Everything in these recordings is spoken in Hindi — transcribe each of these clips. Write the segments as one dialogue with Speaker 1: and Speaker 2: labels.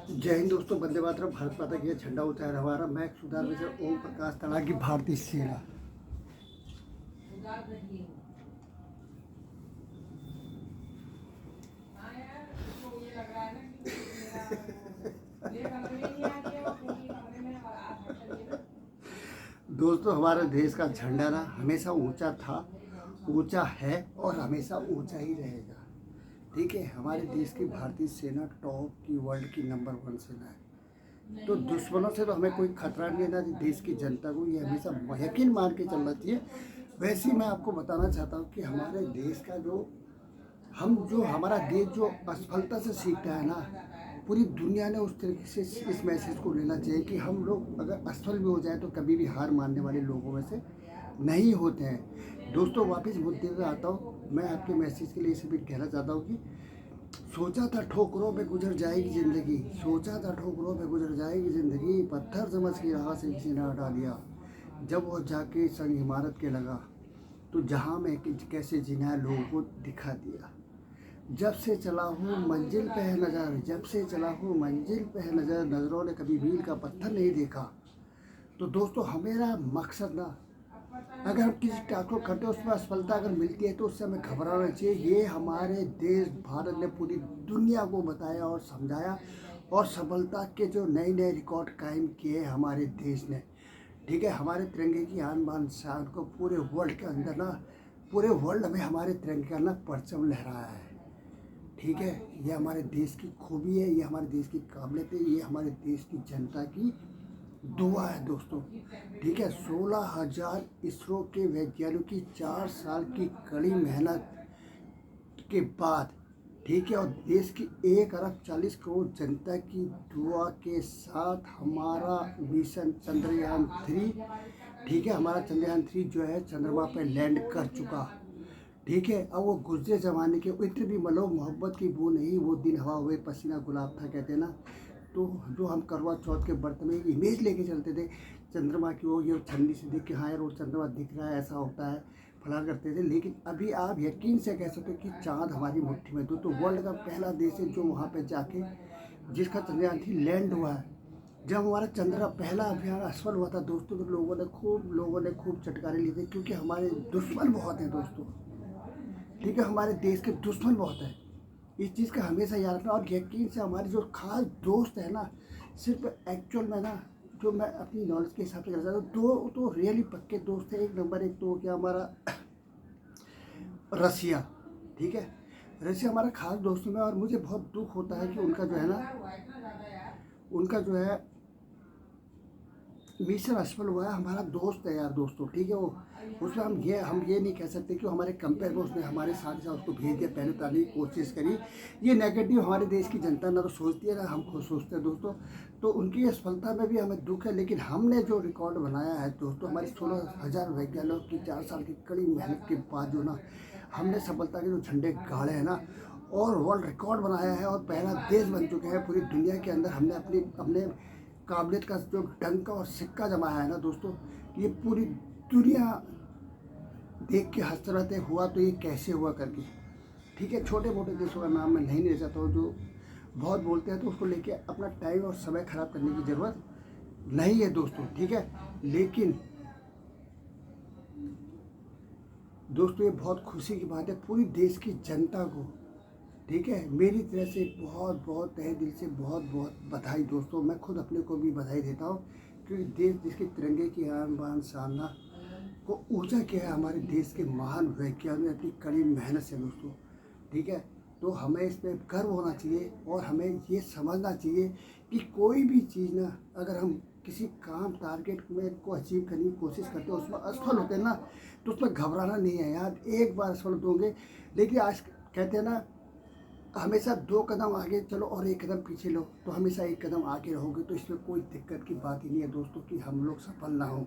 Speaker 1: जय हिंद दोस्तों, वंदे मातरम। भारत माता की झंडा ऊंचा है हमारा। मैं सुधार विजय ओम प्रकाश तड़ागी, भारतीय सेना। दोस्तों, हमारे देश का झंडा ना हमेशा ऊंचा था, ऊंचा है और हमेशा ऊंचा ही रहेगा। ठीक है, हमारे देश की भारतीय सेना टॉप की, वर्ल्ड की नंबर 1 सेना है। तो दुश्मनों से तो हमें कोई खतरा नहीं है ना। देश की जनता को ये हमेशा यकीन मान के चलना चाहिए। वैसे ही मैं आपको बताना चाहता हूँ कि हमारे देश का जो हमारा देश जो असफलता से सीखता है ना, पूरी दुनिया ने उस तरीके से इस मैसेज को लेना चाहिए कि हम लोग अगर असफल भी हो जाए तो कभी भी हार मानने वाले लोगों में से नहीं होते हैं। दोस्तों, वापस मुद्दे पे आता हूँ। मैं आपके मैसेज के लिए इसे भी कहना चाहता हूँ कि सोचा था ठोकरों पे गुजर जाएगी ज़िंदगी, सोचा था ठोकरों पे गुजर जाएगी ज़िंदगी, पत्थर समझ के राह से किसी ने हटा दिया। जब वो जाके संग इमारत के लगा तो जहाँ में कैसे जीना है लोगों को दिखा दिया। जब से चला हूँ मंजिल पे है नज़र, जब से चला हूँ मंजिल पे है नज़र, नज़रों ने कभी मील का पत्थर नहीं देखा। तो दोस्तों, हमेरा मकसद ना, अगर हम किसी टास्क को करते हैं उसमें असफलता अगर मिलती है तो उससे हमें घबराना चाहिए। ये हमारे देश भारत ने पूरी दुनिया को बताया और समझाया, और सफलता के जो नए नए रिकॉर्ड कायम किए हमारे देश ने। ठीक है, हमारे तिरंगे की आन बान शान को पूरे वर्ल्ड के अंदर ना, पूरे वर्ल्ड में हमारे तिरंगे का ना परचम लहराया है। ठीक है, ये हमारे देश की खूबी है, ये हमारे देश की काबिलियत है, ये हमारे देश की जनता की दुआ है दोस्तों। ठीक है, 16,000 इसरो के वैज्ञानिकों की 4 साल की कड़ी मेहनत के बाद, ठीक है, और देश की 1 अरब 40 करोड़ जनता की दुआ के साथ हमारा मिशन चंद्रयान 3, ठीक है, हमारा चंद्रयान 3 जो है चंद्रमा पर लैंड कर चुका। ठीक है, अब वो गुजरे ज़माने के इत्र भी मलो मोहब्बत की बू नहीं, वो दिन हवा हुए पसीना गुलाब था, कहते हैं ना। तो जो हम करवा चौथ के व्रत में एक इमेज लेके चलते थे चंद्रमा की, वो ये ठंडी से देख के, हाँ यार वो चंद्रमा दिख रहा है, ऐसा होता है, फला करते थे। लेकिन अभी आप यकीन से कह सकते हो कि चाँद हमारी मुट्ठी में। तो वर्ल्ड का पहला देश है जो वहाँ पे जाके, जिसका चंद्रयान 3 लैंड हुआ है। जब हमारा चंद्रा पहला अभियान असफल हुआ था दोस्तों, तो लोगों ने खूब चटकारे लिए थे, क्योंकि हमारे दुश्मन बहुत हैं दोस्तों। ठीक है, हमारे देश के दुश्मन बहुत हैं। इस चीज़ का हमेशा याद रखना। और यकीन से हमारे जो खास दोस्त है ना, सिर्फ एक्चुअल में ना, जो मैं अपनी नॉलेज के हिसाब से कहना चाहता हूँ, दो तो रियली पक्के दोस्त हैं। एक नंबर एक तो हो गया हमारा रसिया। ठीक है, रसिया हमारा खास दोस्त में, और मुझे बहुत दुख होता है कि उनका जो है ना, उनका जो है मिशन असफल हुआ है। हमारा दोस्त है यार दोस्तों, ठीक है, वो उसमें हम ये नहीं कह सकते कि हमारे कंपेयर में उसने हमारे साथ साथ उसको भेज दिया, पहले ताने की कोशिश करी। ये नेगेटिव हमारे देश की जनता ना तो सोचती है ना हम खुद सोचते हैं दोस्तों। तो उनकी असफलता में भी हमें दुख है, लेकिन हमने जो रिकॉर्ड बनाया है दोस्तों, हमारे 16,000 वैज्ञानिकों की 4 साल की कड़ी मेहनत के बाद जो ना, हमने सफलता के जो झंडे गाड़े हैं ना, और वर्ल्ड रिकॉर्ड बनाया है, और पहला देश बन चुके हैं पूरी दुनिया के अंदर। हमने अपने काबिलियत का जो डंका और सिक्का जमाया है ना दोस्तों, ये पूरी दुनिया देख के हंसते रहते हुआ तो ये कैसे हुआ करके। ठीक है, छोटे मोटे देशों का नाम मैं नहीं ले सकता हूँ, जो बहुत बोलते हैं तो उसको लेके अपना टाइम और समय खराब करने की ज़रूरत नहीं है दोस्तों। ठीक है, लेकिन दोस्तों ये बहुत खुशी की बात है पूरी देश की जनता को। ठीक है, मेरी तरह से बहुत बहुत तहे दिल से बहुत बहुत बधाई दोस्तों। मैं खुद अपने को भी बधाई देता हूँ, क्योंकि देश जिसके तिरंगे की आन बान शान को ऊंचा किया है हमारे देश के महान वैज्ञानिक अपनी कड़ी मेहनत से दोस्तों। ठीक है, तो हमें इस पर गर्व होना चाहिए, और हमें ये समझना चाहिए कि कोई भी चीज़ ना, अगर हम किसी काम टारगेट में को अचीव करने की कोशिश करते हैं, उसमें असफल होते हैं ना, तो उसमें घबराना नहीं है यार। एक बार असफल होंगे, लेकिन आज कहते हैं ना, हमेशा 2 कदम आगे चलो और 1 कदम पीछे लो, तो हमेशा 1 कदम आगे रहोगे। तो इसमें कोई दिक्कत की बात ही नहीं है दोस्तों कि हम लोग सफल ना हों।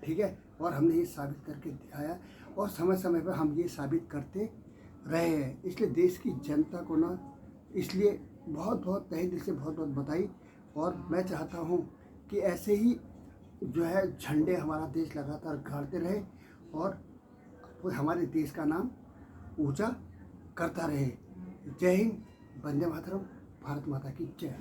Speaker 1: ठीक है, और हमने ये साबित करके दिखाया, और समय समय पर हम ये साबित करते रहे हैं। इसलिए देश की जनता को ना, इसलिए बहुत बहुत तहे दिल से बहुत बहुत बधाई। और मैं चाहता हूँ कि ऐसे ही जो है झंडे हमारा देश लगातार गाड़ते रहे, और हमारे देश का नाम ऊंचा करता रहे। जय हिंद, वंदे मातरम, भारत माता की जय।